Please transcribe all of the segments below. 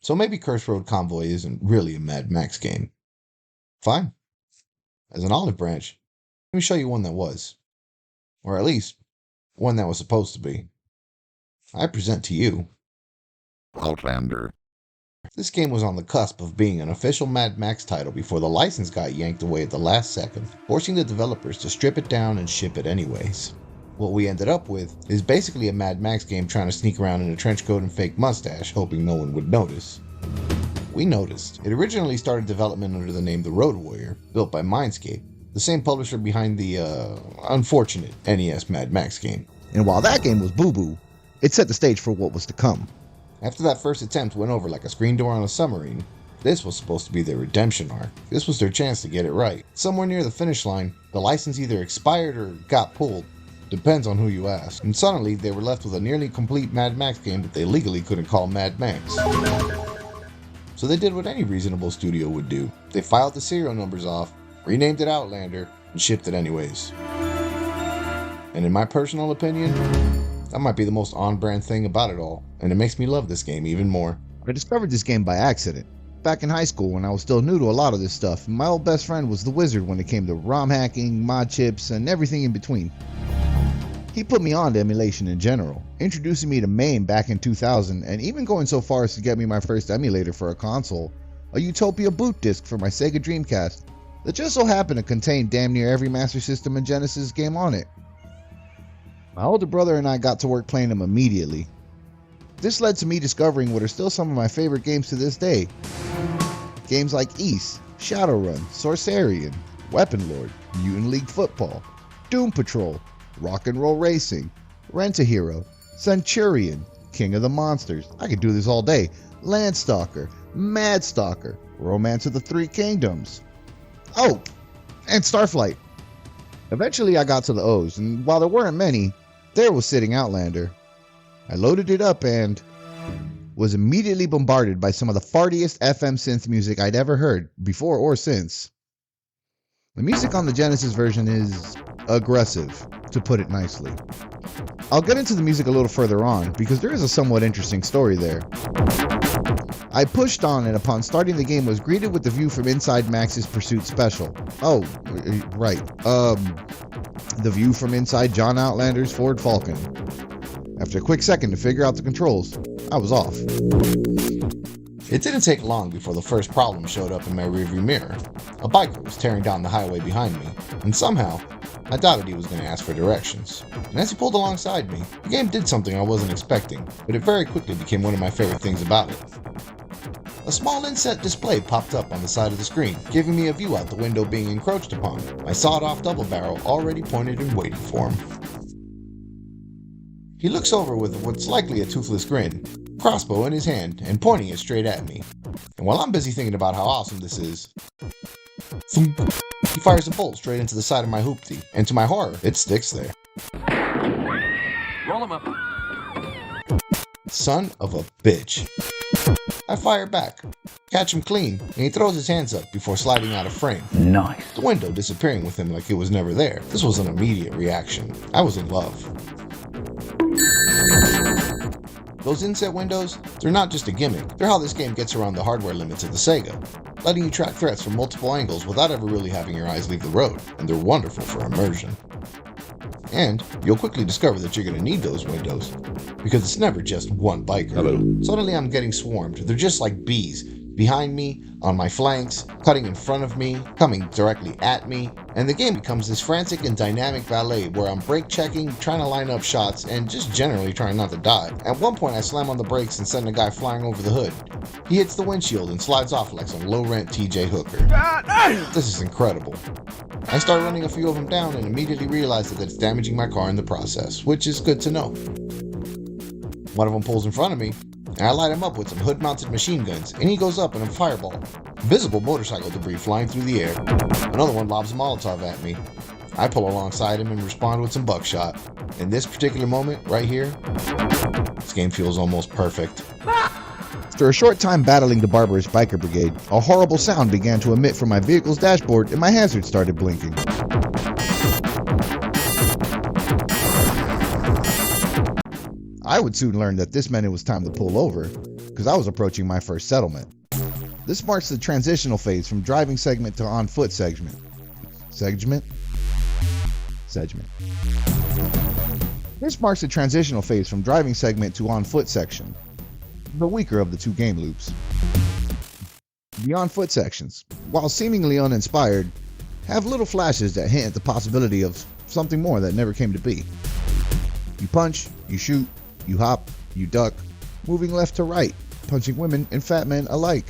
So maybe Curse Road Convoy isn't really a Mad Max game. Fine. As an olive branch, let me show you one that was. Or at least, one that was supposed to be. I present to you Outlander. This game was on the cusp of being an official Mad Max title before the license got yanked away at the last second, forcing the developers to strip it down and ship it anyways. What we ended up with is basically a Mad Max game trying to sneak around in a trench coat and fake mustache, hoping no one would notice. We noticed. It originally started development under the name The Road Warrior, built by Mindscape, the same publisher behind the, unfortunate NES Mad Max game. And while that game was boo-boo, it set the stage for what was to come. After that first attempt went over like a screen door on a submarine, this was supposed to be their redemption arc. This was their chance to get it right. Somewhere near the finish line, the license either expired or got pulled. Depends on who you ask. And suddenly, they were left with a nearly complete Mad Max game that they legally couldn't call Mad Max. So they did what any reasonable studio would do. They filed the serial numbers off, renamed it Outlander, and shipped it anyways. And in my personal opinion, that might be the most on-brand thing about it all, and it makes me love this game even more. I discovered this game by accident. Back in high school when I was still new to a lot of this stuff, and my old best friend was the wizard when it came to ROM hacking, mod chips, and everything in between. He put me on to emulation in general, introducing me to MAME back in 2000, and even going so far as to get me my first emulator for a console, a Utopia boot disc for my Sega Dreamcast, that just so happened to contain damn near every Master System and Genesis game on it. My older brother and I got to work playing them immediately. This led to me discovering what are still some of my favorite games to this day. Games like East, Shadowrun, Sorcerian, Weapon Lord, Mutant League Football, Doom Patrol, Rock and Roll Racing, Rent-A-Hero, Centurion, King of the Monsters, I could do this all day, Landstalker, Mad Stalker, Romance of the Three Kingdoms. Oh, and Starflight. Eventually I got to the O's, and while there weren't many, there was sitting Outlander. I loaded it up and was immediately bombarded by some of the fartiest FM synth music I'd ever heard, before or since. The music on the Genesis version is aggressive, to put it nicely. I'll get into the music a little further on, because there is a somewhat interesting story there. I pushed on and upon starting the game was greeted with the view from inside Max's Pursuit Special. Oh, right. The view from inside John Outlander's Ford Falcon. After a quick second to figure out the controls, I was off. It didn't take long before the first problem showed up in my rearview mirror. A biker was tearing down the highway behind me, and somehow, I doubted he was going to ask for directions. And as he pulled alongside me, the game did something I wasn't expecting, but it very quickly became one of my favorite things about it. A small inset display popped up on the side of the screen, giving me a view out the window being encroached upon. My sawed-off double barrel already pointed and waiting for him. He looks over with what's likely a toothless grin, crossbow in his hand, and pointing it straight at me. And while I'm busy thinking about how awesome this is, thunk, he fires a bolt straight into the side of my hoopty, and to my horror, it sticks there. Roll him up. Son of a bitch. I fire back, catch him clean, and he throws his hands up before sliding out of frame. Nice. The window disappearing with him like it was never there. This was an immediate reaction. I was in love. Those inset windows, they're not just a gimmick. They're how this game gets around the hardware limits of the Sega, letting you track threats from multiple angles without ever really having your eyes leave the road, and they're wonderful for immersion. And you'll quickly discover that you're going to need those windows, because it's never just one biker. Hello. Suddenly I'm getting swarmed. They're just like bees, behind me, on my flanks, cutting in front of me, coming directly at me, and the game becomes this frantic and dynamic ballet where I'm brake checking, trying to line up shots, and just generally trying not to die. At one point I slam on the brakes and send a guy flying over the hood. He hits the windshield and slides off like some low-rent TJ hooker. This is incredible. I start running a few of them down and immediately realize that it's damaging my car in the process, which is good to know. One of them pulls in front of me, and I light him up with some hood-mounted machine guns, and he goes up in a fireball. Visible motorcycle debris flying through the air. Another one lobs a Molotov at me. I pull alongside him and respond with some buckshot. In this particular moment, right here, this game feels almost perfect. After a short time battling the barbarous biker brigade, a horrible sound began to emit from my vehicle's dashboard and my hazard started blinking. I would soon learn that this meant it was time to pull over, because I was approaching my first settlement. This marks the transitional phase from driving segment to on-foot segment. Segment? This marks the transitional phase from driving segment to on-foot section, the weaker of the two game loops. The on-foot sections, while seemingly uninspired, have little flashes that hint at the possibility of something more that never came to be. You punch, you shoot, you hop, you duck, moving left to right, punching women and fat men alike.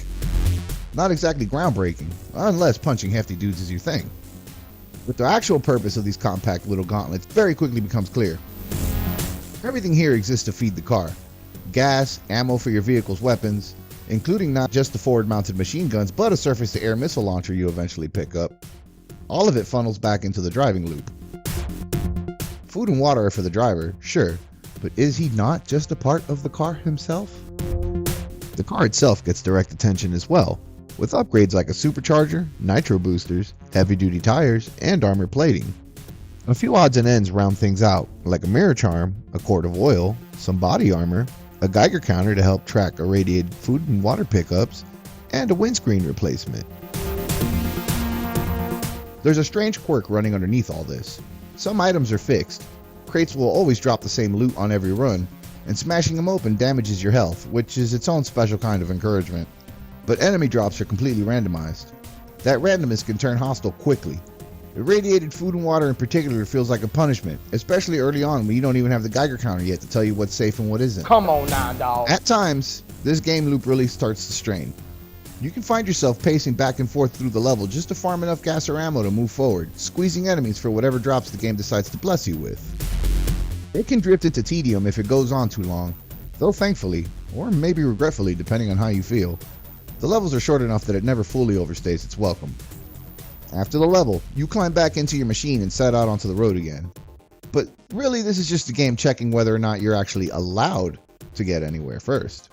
Not exactly groundbreaking, unless punching hefty dudes is your thing. But the actual purpose of these compact little gauntlets very quickly becomes clear. Everything here exists to feed the car. Gas, ammo for your vehicle's weapons, including not just the forward-mounted machine guns, but a surface-to-air missile launcher you eventually pick up. All of it funnels back into the driving loop. Food and water are for the driver, sure, but is he not just a part of the car himself? The car itself gets direct attention as well, with upgrades like a supercharger, nitro boosters, heavy-duty tires, and armor plating. A few odds and ends round things out, like a mirror charm, a quart of oil, some body armor, a Geiger counter to help track irradiated food and water pickups, and a windscreen replacement. There's a strange quirk running underneath all this. Some items are fixed. Crates will always drop the same loot on every run, and smashing them open damages your health, which is its own special kind of encouragement. But enemy drops are completely randomized. That randomness can turn hostile quickly. Irradiated food and water in particular feels like a punishment, especially early on when you don't even have the Geiger counter yet to tell you what's safe and what isn't. Come on now, dawg. At times, this game loop really starts to strain. You can find yourself pacing back and forth through the level just to farm enough gas or ammo to move forward, squeezing enemies for whatever drops the game decides to bless you with. It can drift into tedium if it goes on too long, though thankfully, or maybe regretfully depending on how you feel, the levels are short enough that it never fully overstays its welcome. After the level, you climb back into your machine and set out onto the road again. But really, this is just the game checking whether or not you're actually allowed to get anywhere first.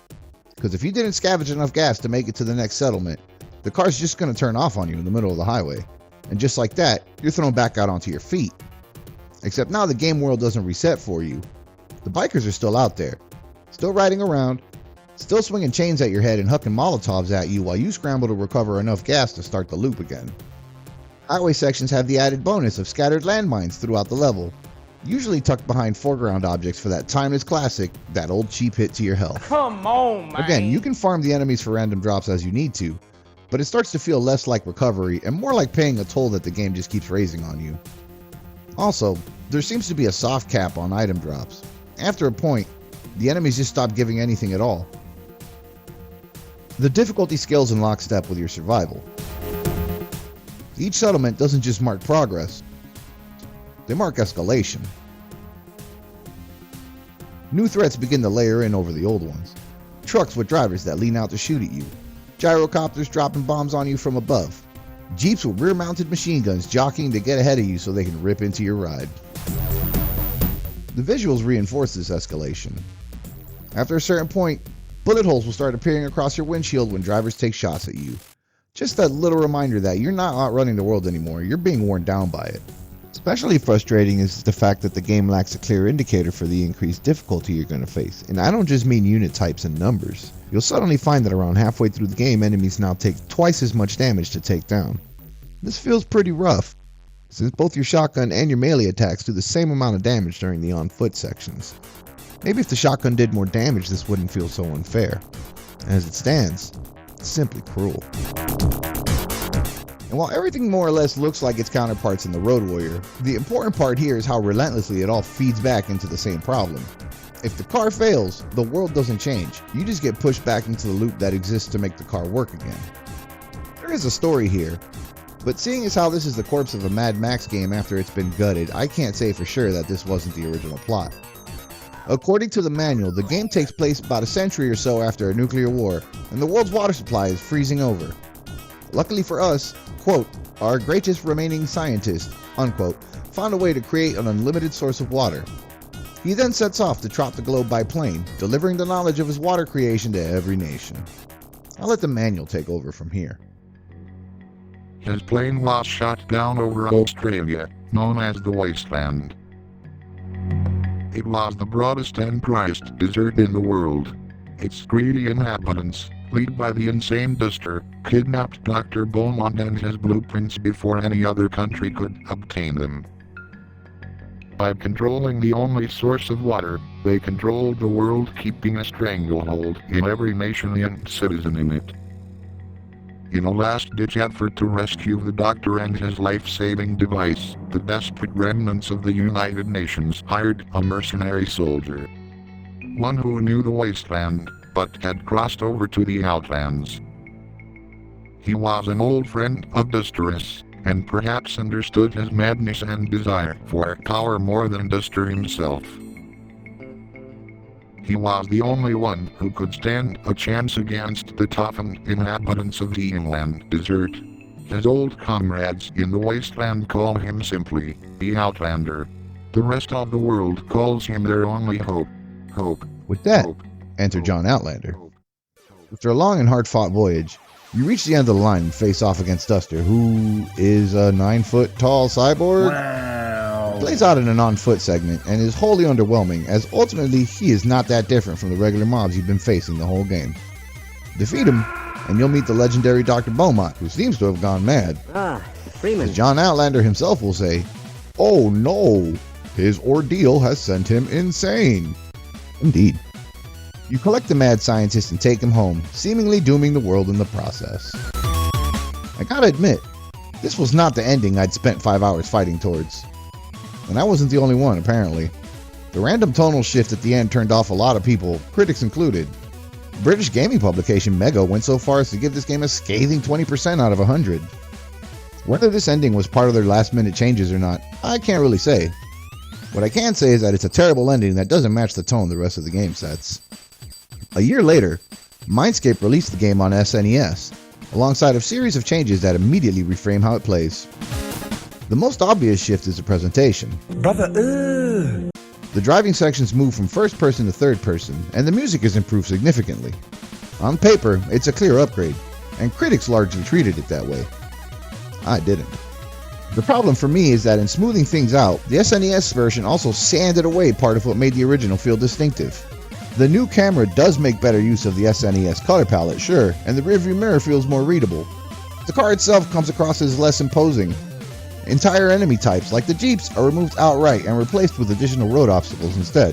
Because if you didn't scavenge enough gas to make it to the next settlement, the car's just going to turn off on you in the middle of the highway. And just like that, you're thrown back out onto your feet. Except now the game world doesn't reset for you. The bikers are still out there, still riding around, still swinging chains at your head and hucking Molotovs at you while you scramble to recover enough gas to start the loop again. Highway sections have the added bonus of scattered landmines throughout the level, usually tucked behind foreground objects for that timeless classic, that old cheap hit to your health. Come on, man. Again, you can farm the enemies for random drops as you need to, but it starts to feel less like recovery and more like paying a toll that the game just keeps raising on you. Also, there seems to be a soft cap on item drops. After a point, the enemies just stop giving anything at all. The difficulty scales in lockstep with your survival. Each settlement doesn't just mark progress, they mark escalation. New threats begin to layer in over the old ones. Trucks with drivers that lean out to shoot at you. Gyrocopters dropping bombs on you from above. Jeeps with rear-mounted machine guns jockeying to get ahead of you so they can rip into your ride. The visuals reinforce this escalation. After a certain point, bullet holes will start appearing across your windshield when drivers take shots at you. Just that little reminder that you're not outrunning the world anymore, you're being worn down by it. Especially frustrating is the fact that the game lacks a clear indicator for the increased difficulty you're going to face, and I don't just mean unit types and numbers. You'll suddenly find that around halfway through the game, enemies now take twice as much damage to take down. This feels pretty rough, since both your shotgun and your melee attacks do the same amount of damage during the on-foot sections. Maybe if the shotgun did more damage, this wouldn't feel so unfair. As it stands, it's simply cruel. And while everything more or less looks like its counterparts in the Road Warrior, the important part here is how relentlessly it all feeds back into the same problem. If the car fails, the world doesn't change. You just get pushed back into the loop that exists to make the car work again. There is a story here, but seeing as how this is the corpse of a Mad Max game after it's been gutted, I can't say for sure that this wasn't the original plot. According to the manual, the game takes place about a century or so after a nuclear war, and the world's water supply is freezing over. Luckily for us, quote, our greatest remaining scientist, unquote, found a way to create an unlimited source of water. He then sets off to trot the globe by plane, delivering the knowledge of his water creation to every nation. I'll let the manual take over from here. His plane was shot down over Australia, known as the Wasteland. It was the broadest and driest desert in the world. Its greedy inhabitants, led by the insane Duster, kidnapped Dr. Beaumont and his blueprints before any other country could obtain them. By controlling the only source of water, they controlled the world, keeping a stranglehold in every nation and citizen in it. In a last-ditch effort to rescue the Doctor and his life-saving device, the desperate remnants of the United Nations hired a mercenary soldier. One who knew the wasteland, but had crossed over to the Outlands. He was an old friend of Notorious, and perhaps understood his madness and desire for power more than Duster himself. He was the only one who could stand a chance against the toughened inhabitants of the inland desert. His old comrades in the wasteland call him simply the Outlander. The rest of the world calls him their only hope. With that, enter John Outlander. After a long and hard-fought voyage, you reach the end of the line and face off against Duster, who is a 9-foot-tall cyborg. Wow. Plays out in a on-foot segment and is wholly underwhelming, as ultimately he is not that different from the regular mobs you've been facing the whole game. Defeat him, and you'll meet the legendary Dr. Beaumont, who seems to have gone mad. Freeman. As John Outlander himself will say, "Oh no, his ordeal has sent him insane." Indeed. You collect the mad scientist and take him home, seemingly dooming the world in the process. I gotta admit, this was not the ending I'd spent 5 hours fighting towards. And I wasn't the only one, apparently. The random tonal shift at the end turned off a lot of people, critics included. British gaming publication Mega went so far as to give this game a scathing 20% out of 100. Whether this ending was part of their last-minute changes or not, I can't really say. What I can say is that it's a terrible ending that doesn't match the tone the rest of the game sets. A year later, Mindscape released the game on SNES, alongside a series of changes that immediately reframe how it plays. The most obvious shift is the presentation. The driving sections move from first person to third person, and the music is improved significantly. On paper, it's a clear upgrade, and critics largely treated it that way. I didn't. The problem for me is that in smoothing things out, the SNES version also sanded away part of what made the original feel distinctive. The new camera does make better use of the SNES color palette, sure, and the rearview mirror feels more readable. The car itself comes across as less imposing. Entire enemy types, like the Jeeps, are removed outright and replaced with additional road obstacles instead.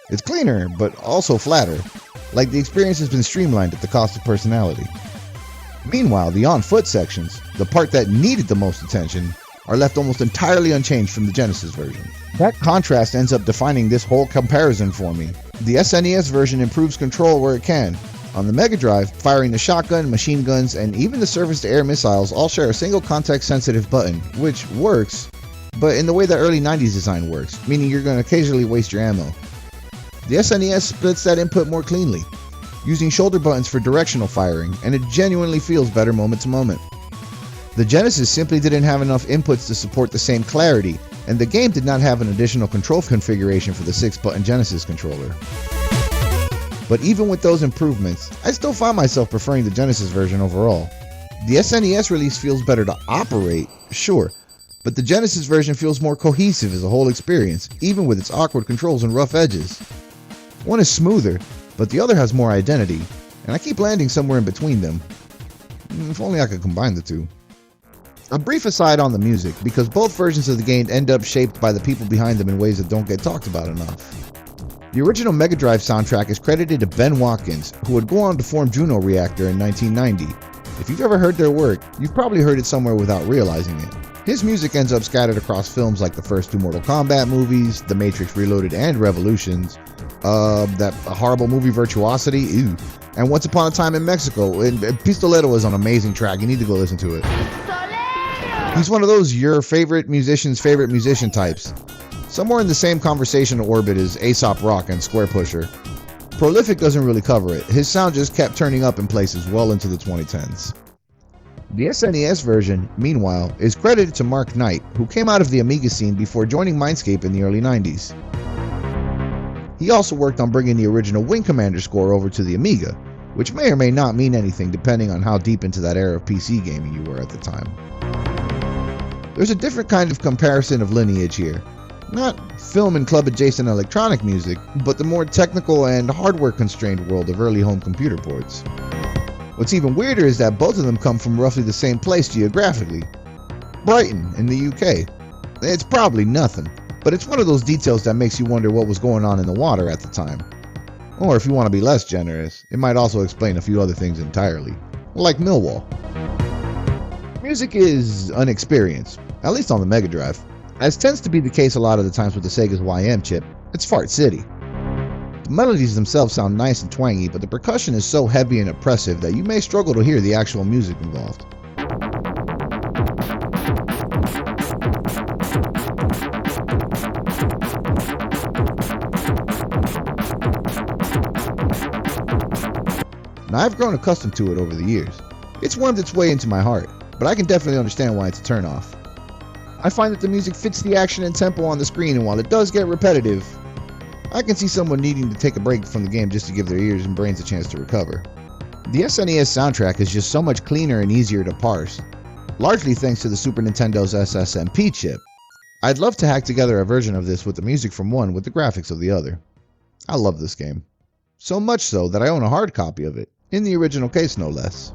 It's cleaner, but also flatter, like the experience has been streamlined at the cost of personality. Meanwhile, the on-foot sections, the part that needed the most attention, are left almost entirely unchanged from the Genesis version. That contrast ends up defining this whole comparison for me. The SNES version improves control where it can. On the Mega Drive, firing the shotgun, machine guns, and even the surface-to-air missiles all share a single context-sensitive button, which works, but in the way that early 90s design works, meaning you're going to occasionally waste your ammo. The SNES splits that input more cleanly, using shoulder buttons for directional firing, and it genuinely feels better moment to moment. The Genesis simply didn't have enough inputs to support the same clarity, and the game did not have an additional control configuration for the 6-button Genesis controller. But even with those improvements, I still find myself preferring the Genesis version overall. The SNES release feels better to operate, sure, but the Genesis version feels more cohesive as a whole experience, even with its awkward controls and rough edges. One is smoother, but the other has more identity, and I keep landing somewhere in between them. If only I could combine the two. A brief aside on the music, because both versions of the game end up shaped by the people behind them in ways that don't get talked about enough. The original Mega Drive soundtrack is credited to Ben Watkins, who would go on to form Juno Reactor in 1990. If you've ever heard their work, you've probably heard it somewhere without realizing it. His music ends up scattered across films like the first two Mortal Kombat movies, The Matrix Reloaded and Revolutions, that horrible movie Virtuosity, ew, and Once Upon a Time in Mexico. And Pistoletto is an amazing track, you need to go listen to it. He's one of those your favorite musician's favorite musician types. Somewhere in the same conversational orbit as Aesop Rock and Square Pusher. Prolific doesn't really cover it. His sound just kept turning up in places well into the 2010s. The SNES version, meanwhile, is credited to Mark Knight, who came out of the Amiga scene before joining Mindscape in the early 90s. He also worked on bringing the original Wing Commander score over to the Amiga, which may or may not mean anything depending on how deep into that era of PC gaming you were at the time. There's a different kind of comparison of lineage here. Not film and club adjacent electronic music, but the more technical and hardware constrained world of early home computer ports. What's even weirder is that both of them come from roughly the same place geographically, Brighton in the UK. It's probably nothing, but it's one of those details that makes you wonder what was going on in the water at the time. Or if you want to be less generous, it might also explain a few other things entirely, like Millwall. Music is an experience, at least on the Mega Drive. As tends to be the case a lot of the times with the Sega's YM chip, it's Fart City. The melodies themselves sound nice and twangy, but the percussion is so heavy and oppressive that you may struggle to hear the actual music involved. Now, I've grown accustomed to it over the years. It's wormed its way into my heart, but I can definitely understand why it's a turnoff. I find that the music fits the action and tempo on the screen, and while it does get repetitive, I can see someone needing to take a break from the game just to give their ears and brains a chance to recover. The SNES soundtrack is just so much cleaner and easier to parse, largely thanks to the Super Nintendo's SSMP chip. I'd love to hack together a version of this with the music from one with the graphics of the other. I love this game. So much so that I own a hard copy of it, in the original case no less.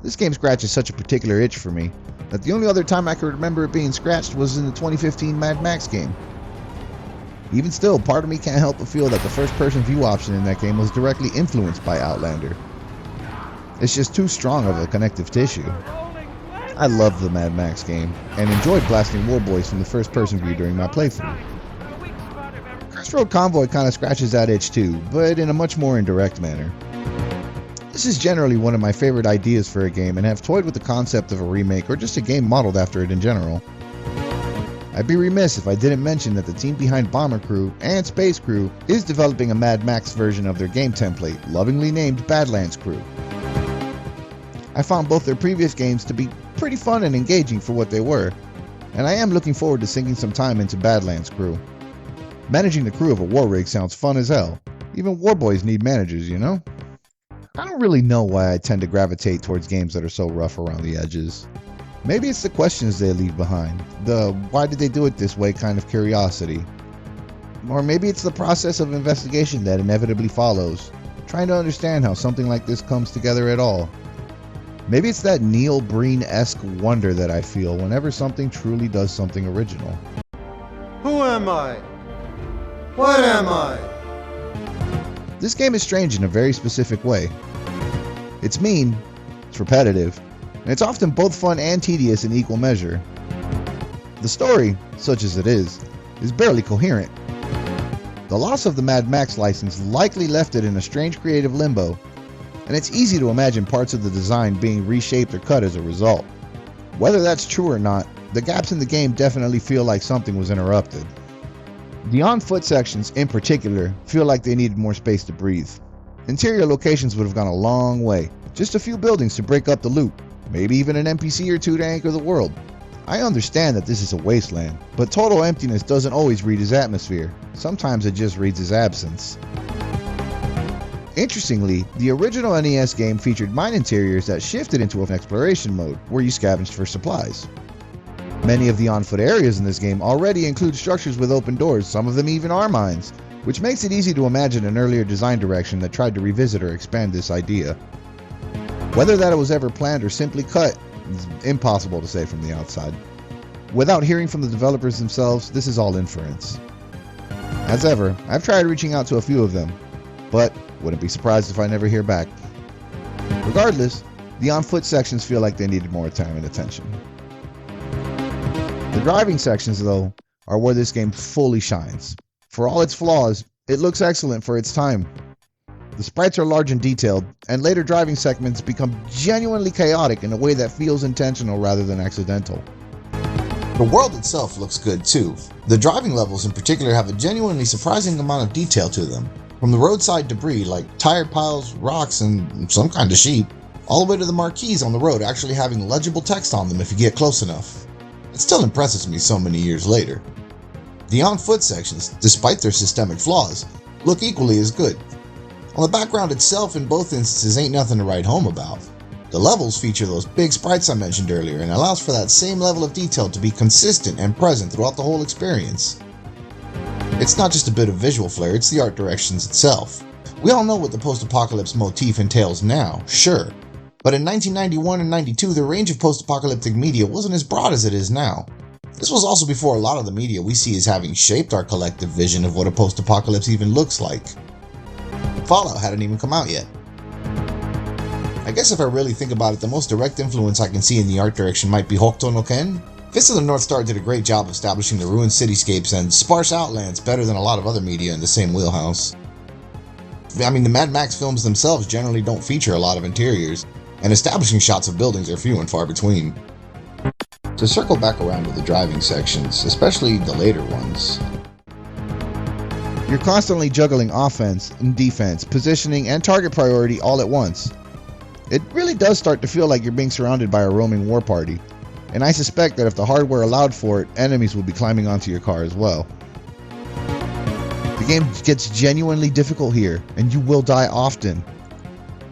This game scratches such a particular itch for me that the only other time I could remember it being scratched was in the 2015 Mad Max game. Even still, part of me can't help but feel that the first-person view option in that game was directly influenced by Outlander. It's just too strong of a connective tissue. I love the Mad Max game, and enjoyed blasting warboys from the first-person view during my playthrough. Crossroad Convoy kinda scratches that itch too, but in a much more indirect manner. This is generally one of my favorite ideas for a game, and have toyed with the concept of a remake or just a game modeled after it in general. I'd be remiss if I didn't mention that the team behind Bomber Crew and Space Crew is developing a Mad Max version of their game template, lovingly named Badlands Crew. I found both their previous games to be pretty fun and engaging for what they were, and I am looking forward to sinking some time into Badlands Crew. Managing the crew of a war rig sounds fun as hell. Even warboys need managers, you know? I don't really know why I tend to gravitate towards games that are so rough around the edges. Maybe it's the questions they leave behind, the why did they do it this way kind of curiosity. Or maybe it's the process of investigation that inevitably follows, trying to understand how something like this comes together at all. Maybe it's that Neil Breen-esque wonder that I feel whenever something truly does something original. Who am I? What am I? This game is strange in a very specific way. It's mean, it's repetitive, and it's often both fun and tedious in equal measure. The story, such as it is barely coherent. The loss of the Mad Max license likely left it in a strange creative limbo, and it's easy to imagine parts of the design being reshaped or cut as a result. Whether that's true or not, the gaps in the game definitely feel like something was interrupted. The on-foot sections, in particular, feel like they needed more space to breathe. Interior locations would have gone a long way. Just a few buildings to break up the loop, maybe even an NPC or two to anchor the world. I understand that this is a wasteland, but total emptiness doesn't always read as atmosphere. Sometimes it just reads as absence. Interestingly, the original NES game featured mine interiors that shifted into an exploration mode, where you scavenged for supplies. Many of the on-foot areas in this game already include structures with open doors, some of them even are mines, which makes it easy to imagine an earlier design direction that tried to revisit or expand this idea. Whether that was ever planned or simply cut is impossible to say from the outside. Without hearing from the developers themselves, this is all inference. As ever, I've tried reaching out to a few of them, but wouldn't be surprised if I never hear back. Regardless, the on-foot sections feel like they needed more time and attention. The driving sections, though, are where this game fully shines. For all its flaws, it looks excellent for its time. The sprites are large and detailed, and later driving segments become genuinely chaotic in a way that feels intentional rather than accidental. The world itself looks good too. The driving levels in particular have a genuinely surprising amount of detail to them. From the roadside debris like tire piles, rocks, and some kind of sheep, all the way to the marquees on the road actually having legible text on them if you get close enough. It still impresses me so many years later. The on-foot sections, despite their systemic flaws, look equally as good. While the background itself in both instances ain't nothing to write home about, the levels feature those big sprites I mentioned earlier and allows for that same level of detail to be consistent and present throughout the whole experience. It's not just a bit of visual flair, it's the art directions itself. We all know what the post-apocalypse motif entails now, sure, but in 1991 and 92 the range of post-apocalyptic media wasn't as broad as it is now. This was also before a lot of the media we see as having shaped our collective vision of what a post-apocalypse even looks like. Fallout hadn't even come out yet. I guess if I really think about it, the most direct influence I can see in the art direction might be Hokuto no Ken. Fist of the North Star did a great job of establishing the ruined cityscapes and sparse outlands better than a lot of other media in the same wheelhouse. I mean, the Mad Max films themselves generally don't feature a lot of interiors, and establishing shots of buildings are few and far between. To circle back around to the driving sections, especially the later ones, you're constantly juggling offense and defense, positioning, and target priority all at once. It really does start to feel like you're being surrounded by a roaming war party, and I suspect that if the hardware allowed for it, enemies will be climbing onto your car as well. The game gets genuinely difficult here, and you will die often.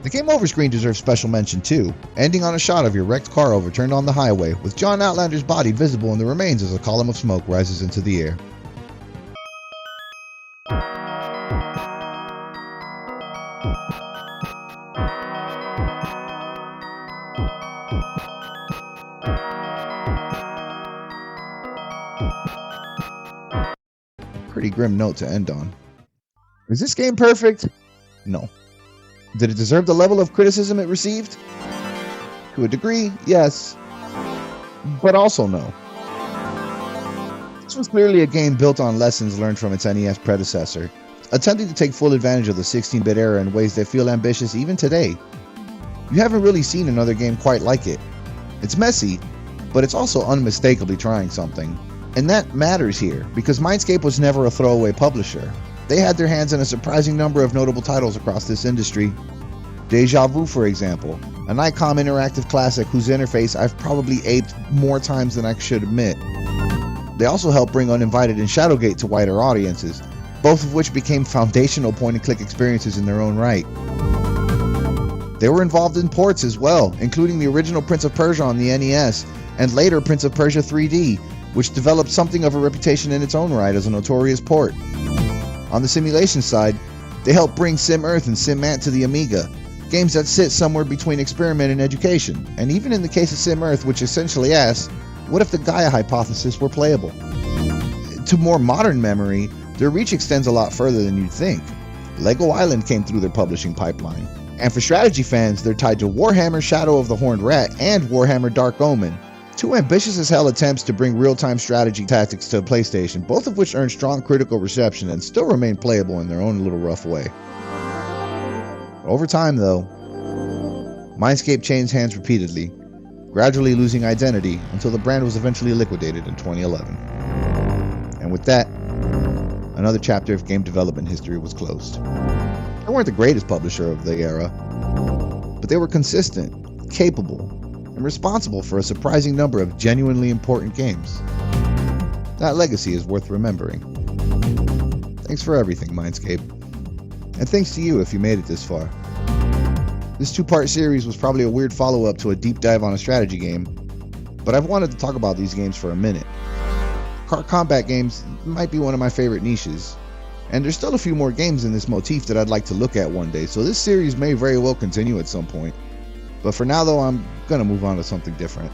The game over screen deserves special mention too, ending on a shot of your wrecked car overturned on the highway, with John Outlander's body visible in the remains as a column of smoke rises into the air. Pretty grim note to end on. Is this game perfect? No. Did it deserve the level of criticism it received? To a degree, yes. But also no. This was clearly a game built on lessons learned from its NES predecessor, attempting to take full advantage of the 16-bit era in ways that feel ambitious even today. You haven't really seen another game quite like it. It's messy, but it's also unmistakably trying something. And that matters here, because Mindscape was never a throwaway publisher. They had their hands in a surprising number of notable titles across this industry. Deja Vu, for example, an ICOM interactive classic whose interface I've probably aped more times than I should admit. They also helped bring Uninvited and Shadowgate to wider audiences, both of which became foundational point-and-click experiences in their own right. They were involved in ports as well, including the original Prince of Persia on the NES, and later Prince of Persia 3D, which developed something of a reputation in its own right as a notorious port. On the simulation side, they helped bring Sim Earth and Sim Ant to the Amiga, games that sit somewhere between experiment and education, and even in the case of Sim Earth, which essentially asks, what if the Gaia hypothesis were playable? To more modern memory, their reach extends a lot further than you'd think. Lego Island came through their publishing pipeline, and for strategy fans, they're tied to Warhammer Shadow of the Horned Rat and Warhammer Dark Omen, two ambitious as hell attempts to bring real-time strategy tactics to PlayStation, both of which earned strong critical reception and still remain playable in their own little rough way. Over time, though, Mindscape changed hands repeatedly, gradually losing identity until the brand was eventually liquidated in 2011. And with that, another chapter of game development history was closed. They weren't the greatest publisher of the era, but they were consistent, capable, and responsible for a surprising number of genuinely important games. That legacy is worth remembering. Thanks for everything, Mindscape. And thanks to you if you made it this far. This two-part series was probably a weird follow-up to a deep dive on a strategy game, but I've wanted to talk about these games for a minute. Car combat games might be one of my favorite niches, and there's still a few more games in this motif that I'd like to look at one day, so this series may very well continue at some point. But for now though, I'm gonna move on to something different.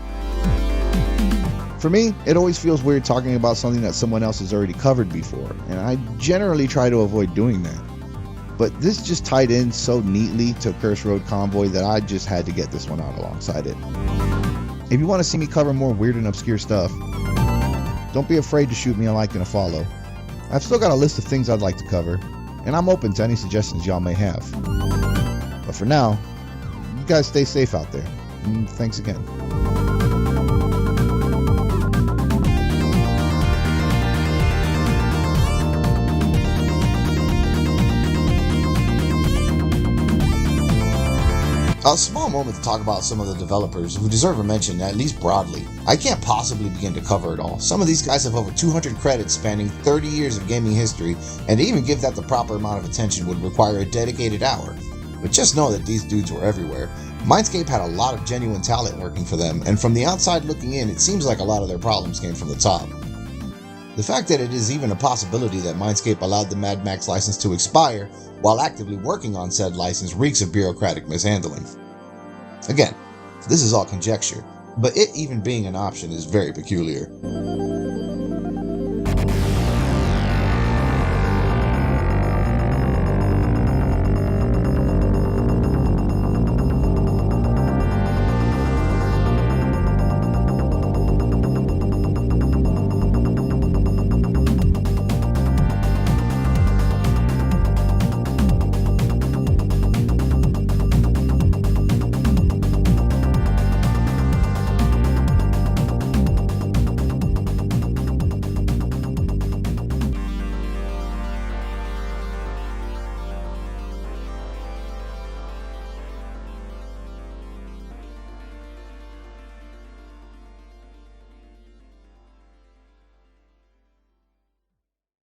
For me, it always feels weird talking about something that someone else has already covered before, and I generally try to avoid doing that. But this just tied in so neatly to Curse Road Convoy that I just had to get this one out alongside it. If you want to see me cover more weird and obscure stuff, don't be afraid to shoot me a like and a follow. I've still got a list of things I'd like to cover, and I'm open to any suggestions y'all may have. But for now, you guys stay safe out there, and thanks again. A small moment to talk about some of the developers who deserve a mention, at least broadly. I can't possibly begin to cover it all. Some of these guys have over 200 credits spanning 30 years of gaming history, and to even give that the proper amount of attention would require a dedicated hour. But just know that these dudes were everywhere. Mindscape had a lot of genuine talent working for them, and from the outside looking in, it seems like a lot of their problems came from the top. The fact that it is even a possibility that Mindscape allowed the Mad Max license to expire while actively working on said license reeks of bureaucratic mishandling. Again, this is all conjecture, but it even being an option is very peculiar.